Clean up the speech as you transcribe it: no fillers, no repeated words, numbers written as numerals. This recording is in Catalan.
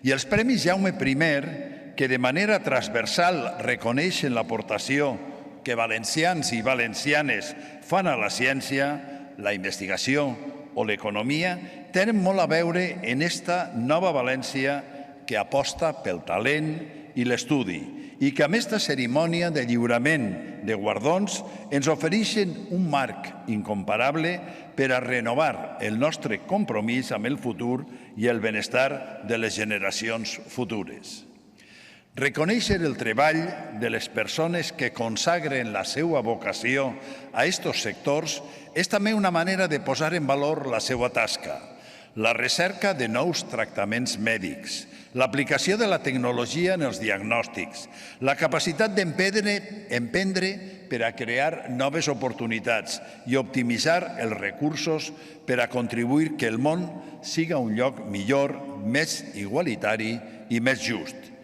I els Premis Jaume I, que de manera transversal reconeixen l'aportació que valencians i valencianes fan a la ciència, la investigació o l'economia, tenen molt a veure en esta nova València que aposta pel talent i l'estudi i que amb esta cerimònia de lliurament de guardons ens ofereixen un marc incomparable per a renovar el nostre compromís amb el futur i el benestar de les generacions futures. Reconèixer el treball de les persones que consagren la seva vocació a estos sectors és també una manera de posar en valor la seva tasca, la recerca de nous tractaments mèdics, l'aplicació de la tecnologia en els diagnòstics, la capacitat d'emprendre per a crear noves oportunitats i optimitzar els recursos per a contribuir que el món siga un lloc millor, més igualitari i més just.